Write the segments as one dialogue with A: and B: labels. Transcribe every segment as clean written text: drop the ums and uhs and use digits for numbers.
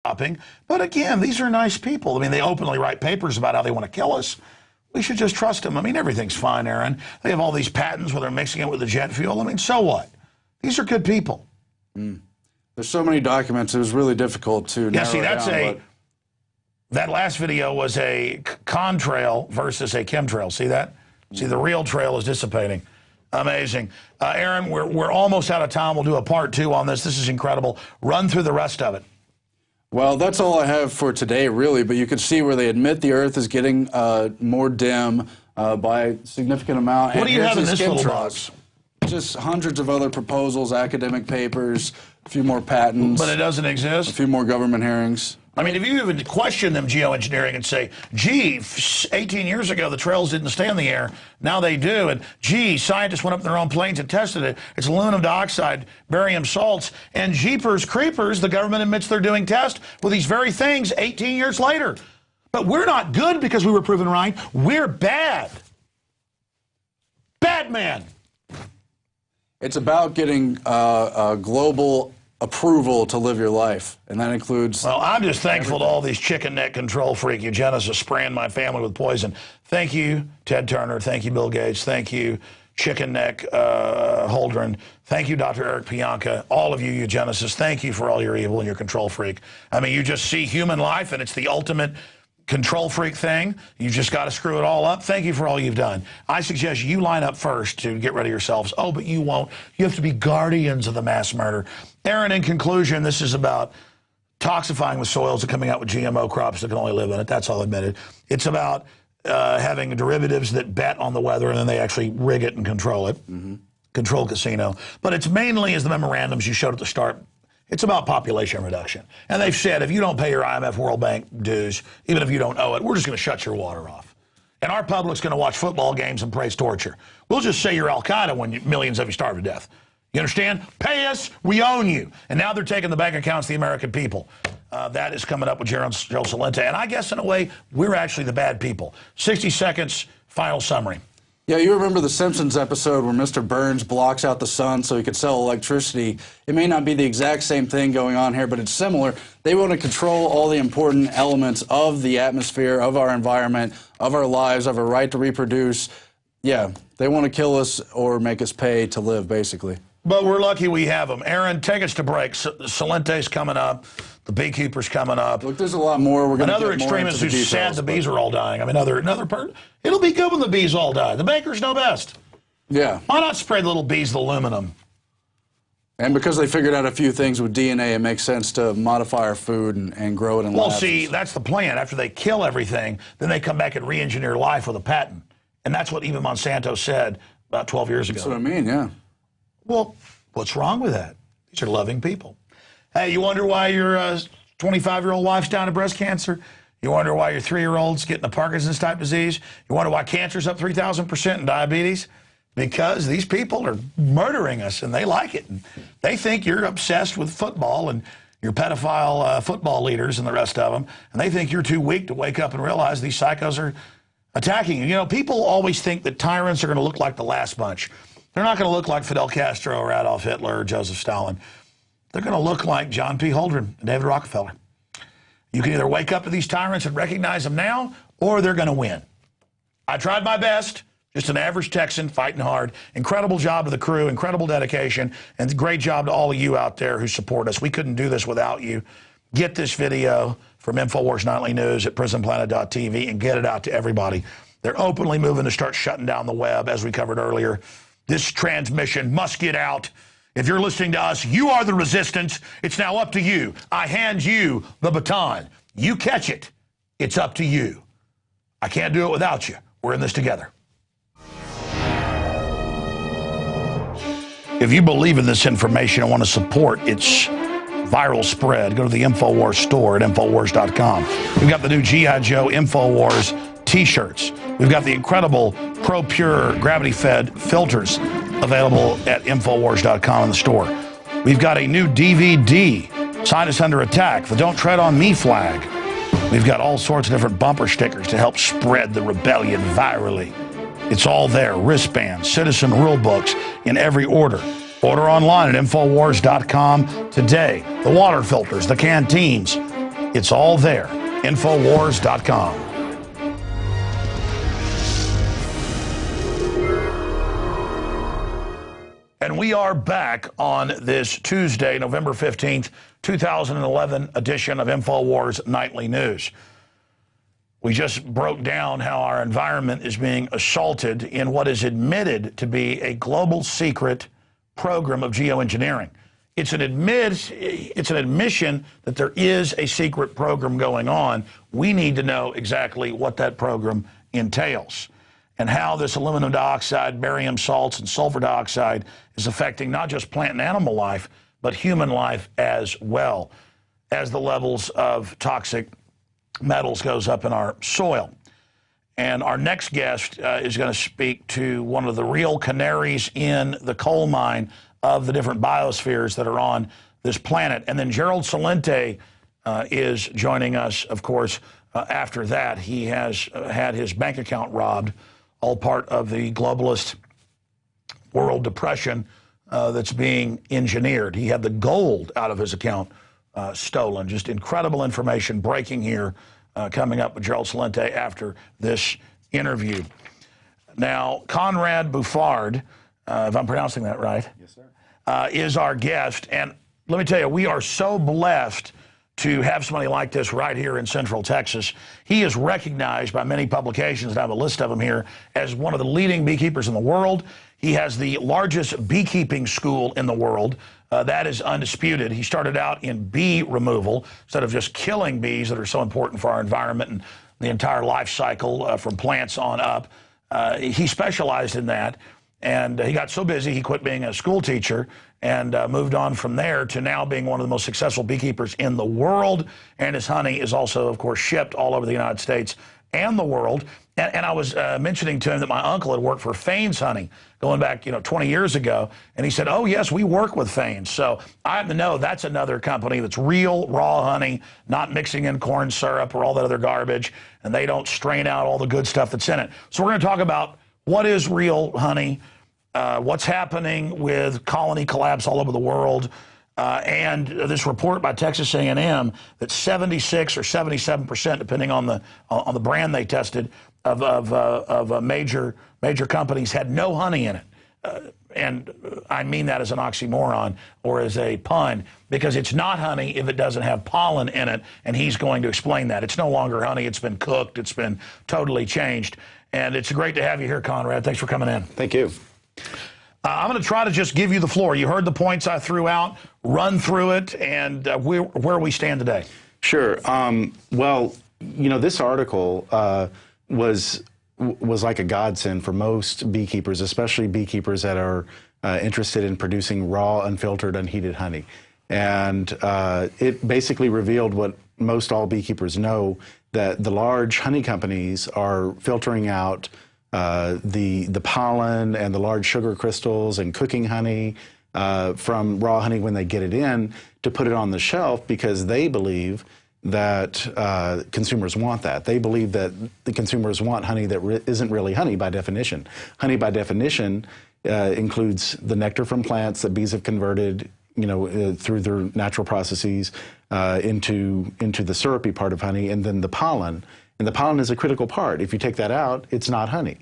A: shopping. But again, these are nice people. I mean, they openly write papers about how they want to kill us. We should just trust them. I mean, everything's fine, Aaron. They have all these patents where they're mixing it with the jet fuel. I mean, so what? These are good people.
B: There's so many documents. It was really difficult to narrow
A: see, that's
B: down,
A: that last video was a contrail versus a chemtrail. See that? See, the real trail is dissipating. Amazing. Aaron, we're almost out of time. We'll do a part 2 on this. This is incredible. Run through the rest of it.
B: Well, that's all I have for today, really, but you can see where they admit the Earth is getting more dim by a significant amount.
A: What do you have in this little box?
B: Just hundreds of other proposals, academic papers, a few more patents.
A: But it doesn't exist?
B: A few more government hearings.
A: I mean, if you even question them geoengineering and say, gee, 18 years ago the trails didn't stay in the air, now they do, and gee, scientists went up in their own planes and tested it, it's aluminum dioxide, barium salts, and jeepers creepers, the government admits they're doing tests with these very things 18 years later. But we're not good because we were proven right, we're bad. Bad man.
B: It's about getting global approval to live your life, and that includes...
A: Well, I'm just thankful to all these chicken neck control freak eugenicists spraying my family with poison. Thank you, Ted Turner. Thank you, Bill Gates. Thank you, chicken neck Holdren. Thank you, Dr. Eric Pianka. All of you eugenicists, thank you for all your evil and your control freak. I mean, you just see human life, and it's the ultimate control freak thing. You just got to screw it all up. Thank you for all you've done. I suggest you line up first to get rid of yourselves. Oh, but you won't. You have to be guardians of the mass murder. Aaron, in conclusion, this is about toxifying the soils and coming out with GMO crops that can only live in it. That's all admitted. It's about having derivatives that bet on the weather and then they actually rig it and control it. Control casino. But it's mainly, as the memorandums you showed at the start, it's about population reduction. And they've said, if you don't pay your IMF World Bank dues, even if you don't owe it, we're just going to shut your water off. And our public's going to watch football games and praise torture. We'll just say you're Al-Qaeda when millions of you starve to death. You understand? Pay us, we own you. And now they're taking the bank accounts of the American people. That is coming up with Gerald Celente. And I guess, in a way, we're actually the bad people. 60 seconds, final summary.
B: Yeah, you remember the Simpsons episode where Mr. Burns blocks out the sun so he could sell electricity. It may not be the exact same thing going on here, but it's similar. They want to control all the important elements of the atmosphere, of our environment, of our lives, of our right to reproduce. Yeah, they want to kill us or make us pay to live, basically.
A: But we're lucky we have them. Aaron, take us to break. Celente's coming up. The beekeeper's coming up.
B: Look, there's a lot more. We're going to
A: another extremist who's sad the bees are all dying. I mean, another part. It'll be good when the bees all die. The bakers know best.
B: Yeah.
A: Why not spray the little bees with aluminum?
B: And because they figured out a few things with DNA, it makes sense to modify our food and grow it in labs.
A: Well, see, that's the plan. After they kill everything, then they come back and re-engineer life with a patent. And that's what even Monsanto said about 12 years ago.
B: That's what I mean, yeah.
A: Well, what's wrong with that? These are loving people. Hey, you wonder why your 25-year-old wife's dying of breast cancer? You wonder why your 3-year-old's getting a Parkinson's-type disease? You wonder why cancer's up 3,000% and diabetes? Because these people are murdering us, and they like it. And they think you're obsessed with football and your pedophile football leaders and the rest of them, and they think you're too weak to wake up and realize these psychos are attacking you. You know, people always think that tyrants are going to look like the last bunch. They're not going to look like Fidel Castro or Adolf Hitler or Joseph Stalin. They're going to look like John P. Holdren and David Rockefeller. You can either wake up to these tyrants and recognize them now, or they're going to win. I tried my best. Just an average Texan fighting hard. Incredible job to the crew, incredible dedication, and great job to all of you out there who support us. We couldn't do this without you. Get this video from INFOWARS Nightly News at PrisonPlanet.tv and get it out to everybody. They're openly moving to start shutting down the web, as we covered earlier. This transmission must get out. If you're listening to us, you are the resistance. It's now up to you. I hand you the baton. You catch it. It's up to you. I can't do it without you. We're in this together. If you believe in this information and want to support its viral spread, go to the INFOWARS store at INFOWARS.com. We've got the new G.I. Joe INFOWARS T-shirts. We've got the incredible Pro Pure gravity-fed filters available at INFOWARS.com in the store. We've got a new DVD, Scientists Under Attack, the Don't Tread on Me flag. We've got all sorts of different bumper stickers to help spread the rebellion virally. It's all there, wristbands, citizen rule books in every order. Order online at INFOWARS.com today. The water filters, the canteens, It's all there. INFOWARS.com. And we are back on this Tuesday, November 15th, 2011 edition of InfoWars Nightly News. We just broke down how our environment is being assaulted in what is admitted to be a global secret program of geoengineering. It's an admission that there is a secret program going on. We need to know exactly what that program entails and how this aluminum dioxide, barium salts, and sulfur dioxide is affecting not just plant and animal life, but human life as well, as the levels of toxic metals goes up in our soil. And our next guest is going to speak to one of the real canaries in the coal mine of the different biospheres that are on this planet. And then Gerald Celente is joining us, of course, after that. He has had his bank account robbed, all part of the globalist world depression that's being engineered. He had the gold out of his account stolen. Just incredible information breaking here, coming up with Gerald Celente after this interview. Now, Konrad Bouffard, if I'm pronouncing that right,
C: yes, sir,
A: is our guest. And let me tell you, we are so blessed to have somebody like this right here in Central Texas. He is recognized by many publications, and I have a list of them here, as one of the leading beekeepers in the world. He has the largest beekeeping school in the world. That is undisputed. He started out in bee removal instead of just killing bees that are so important for our environment and the entire life cycle from plants on up. He specialized in that, and he got so busy he quit being a school teacher and moved on from there to now being one of the most successful beekeepers in the world. And his honey is also, of course, shipped all over the United States and the world. And I was mentioning to him that my uncle had worked for Fain's Honey going back, 20 years ago. And he said, oh, yes, we work with Fain's. So I happen to know that's another company that's real raw honey, not mixing in corn syrup or all that other garbage. And they don't strain out all the good stuff that's in it. So we're going to talk about what is real honey, what's happening with colony collapse all over the world, and this report by Texas A&M that 76 or 77%, depending on the brand they tested, of major companies had no honey in it. And I mean that as an oxymoron or as a pun, because it's not honey if it doesn't have pollen in it, and he's going to explain that. It's no longer honey. It's been cooked. It's been totally changed. And it's great to have you here, Konrad. Thanks for coming in.
C: Thank you.
A: I'm going to try to just give you the floor. You heard the points I threw out, run through it, and where we stand today.
C: Sure. Well, this article was like a godsend for most beekeepers, especially beekeepers that are interested in producing raw, unfiltered, unheated honey. And it basically revealed what most all beekeepers know, that the large honey companies are filtering out the pollen and the large sugar crystals and cooking honey from raw honey when they get it in to put it on the shelf, because they believe that consumers want that. They believe that the consumers want honey that isn't really honey by definition. Honey by definition includes the nectar from plants that bees have converted, through their natural processes into the syrupy part of honey, and then the pollen. And the pollen is a critical part. If you take that out, it's not honey.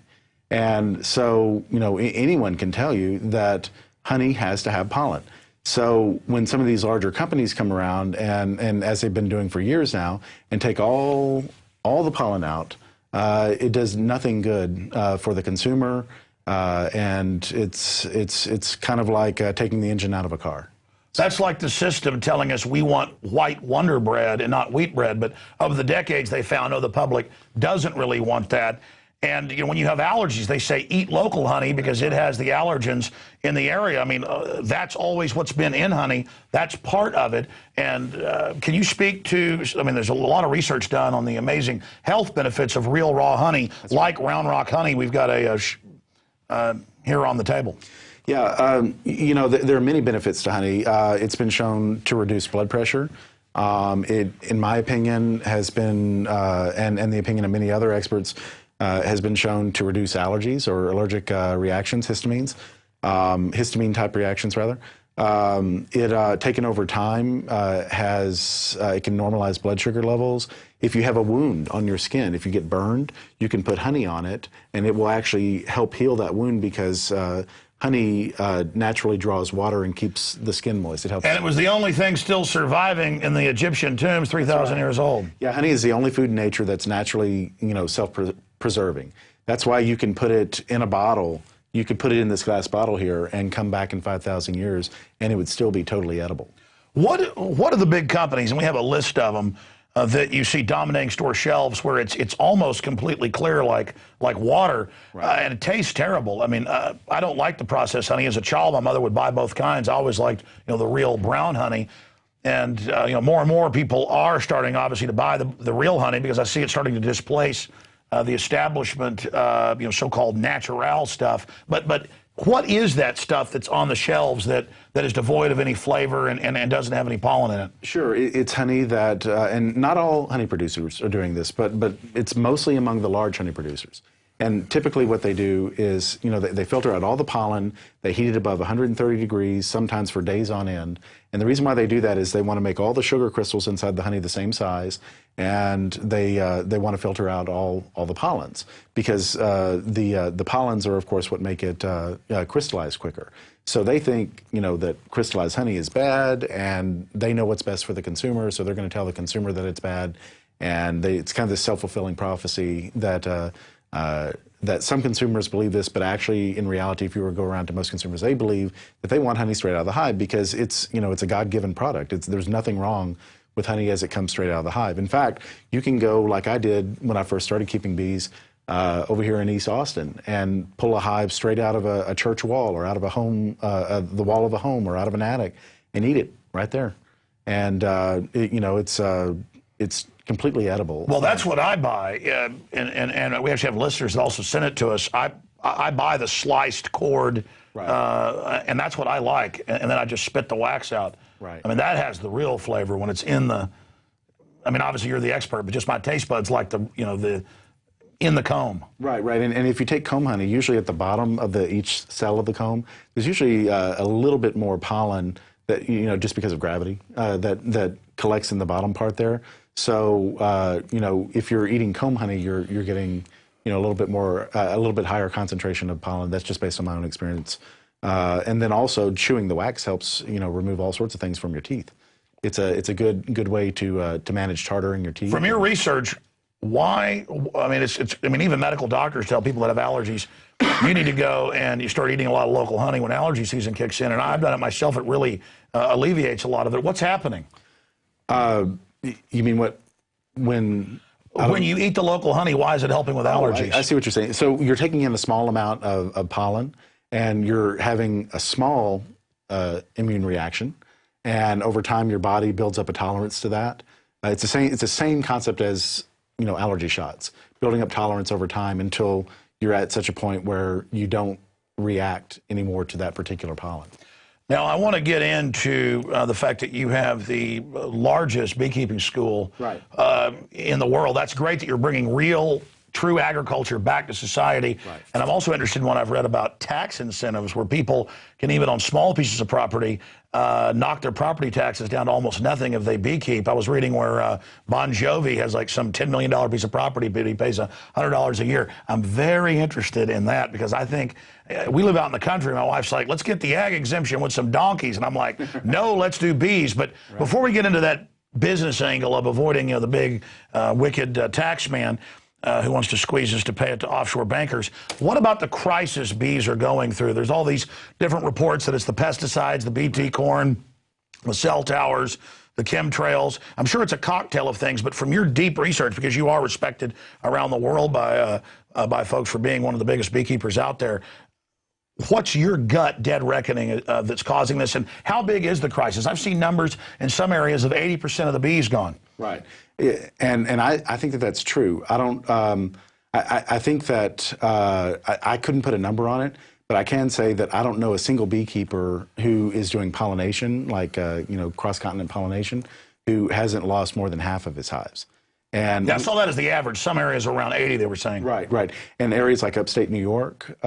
C: And so, anyone can tell you that honey has to have pollen. So when some of these larger companies come around, and as they've been doing for years now, and take all the pollen out, it does nothing good for the consumer, and it's kind of like taking the engine out of a car.
A: That's like the system telling us we want white Wonder Bread and not wheat bread. But over the decades, they found, the public doesn't really want that. And when you have allergies, they say eat local honey because it has the allergens in the area. I mean, that's always what's been in honey. That's part of it. And can you speak to, there's a lot of research done on the amazing health benefits of real raw honey, like Round Rock honey. We've got here on the table.
C: Yeah, there are many benefits to honey. It's been shown to reduce blood pressure. It, in my opinion, has been, and the opinion of many other experts, has been shown to reduce allergies or allergic reactions, histamine-type reactions, rather. Taken over time, it can normalize blood sugar levels. If you have a wound on your skin, if you get burned, you can put honey on it, and it will actually help heal that wound because honey naturally draws water and keeps the skin moist. It helps.
A: And it was the only thing still surviving in the Egyptian tombs, 3,000 years old.
C: Yeah, honey is the only food in nature that's naturally, self-preserving. That's why you can put it in a bottle. You could put it in this glass bottle here and come back in 5,000 years, and it would still be totally edible. What
A: are the big companies, and we have a list of them, that you see dominating store shelves where it's almost completely clear like water,
C: right.
A: And it tastes terrible. I mean, I don't like the processed honey. As a child, my mother would buy both kinds. I always liked the real brown honey. And more and more people are starting, obviously, to buy the real honey because I see it starting to displace the establishment, so-called natural stuff. But what is that stuff that's on the shelves that is devoid of any flavor and doesn't have any pollen in it?
C: Sure, it's honey that, and not all honey producers are doing this, but it's mostly among the large honey producers. And typically what they do is, they filter out all the pollen, they heat it above 130 degrees, sometimes for days on end. And the reason why they do that is they want to make all the sugar crystals inside the honey the same size, and they want to filter out all the pollens, because the pollens are, of course, what make it crystallize quicker. So they think, that crystallized honey is bad, and they know what's best for the consumer, so they're going to tell the consumer that it's bad. And it's kind of this self-fulfilling prophecy that some consumers believe this, but actually, in reality, if you were to go around to most consumers, they believe that they want honey straight out of the hive because it's a God-given product. There's nothing wrong with honey as it comes straight out of the hive. In fact, you can go like I did when I first started keeping bees over here in East Austin and pull a hive straight out of a church wall or out of a home, the wall of a home or out of an attic, and eat it right there. And it's completely edible.
A: Well, that's what I buy, and we actually have listeners that also send it to us. I buy the sliced cord,
C: right.
A: And that's what I like, and then I just spit the wax out.
C: Right.
A: I mean, that has the real flavor when it's in the. I mean, obviously you're the expert, but just my taste buds like in the comb.
C: Right, right. And if you take comb honey, usually at the bottom of each cell of the comb, there's usually a little bit more pollen that just because of gravity that collects in the bottom part there. So if you're eating comb honey, you're getting a little bit more, a little bit higher concentration of pollen. That's just based on my own experience. And then also chewing the wax helps remove all sorts of things from your teeth. It's a good way to manage tartar in your teeth.
A: From your research, why? I mean, even medical doctors tell people that have allergies, you need to go and you start eating a lot of local honey when allergy season kicks in. And I've done it myself. It really alleviates a lot of it. What's happening?
C: You mean when
A: you eat the local honey, why is it helping with allergies?
C: I see what you're saying. So you're taking in a small amount of pollen, and you're having a small immune reaction, and over time your body builds up a tolerance to that. It's the same concept as allergy shots, building up tolerance over time until you're at such a point where you don't react anymore to that particular pollen.
A: Now, I want to get into the fact that you have the largest beekeeping school
C: right.
A: In the world. That's great that you're bringing real, true agriculture back to society.
C: Right.
A: And I'm also interested in what I've read about tax incentives, where people can, even on small pieces of property, knock their property taxes down to almost nothing if they beekeep. I was reading where Bon Jovi has like some $10 million piece of property, but he pays $100 a year. I'm very interested in that because I think we live out in the country. My wife's like, let's get the ag exemption with some donkeys. And I'm like, no, let's do bees. But right. Before we get into that business angle of avoiding the big wicked tax man who wants to squeeze us to pay it to offshore bankers, what about the crisis bees are going through? There's all these different reports that it's the pesticides, the BT corn, the cell towers, the chemtrails. I'm sure it's a cocktail of things, but from your deep research, because you are respected around the world by folks for being one of the biggest beekeepers out there, what's your gut dead reckoning that's causing this, and how big is the crisis? I've seen numbers in some areas of 80% of the bees gone.
C: Right, and I think that that's true. I don't. I think that I couldn't put a number on it, but I can say that I don't know a single beekeeper who is doing pollination, like cross-continent pollination, who hasn't lost more than half of his hives. And
A: I saw that as the average. Some areas are around 80, they were saying.
C: Right, right. And areas like upstate New York,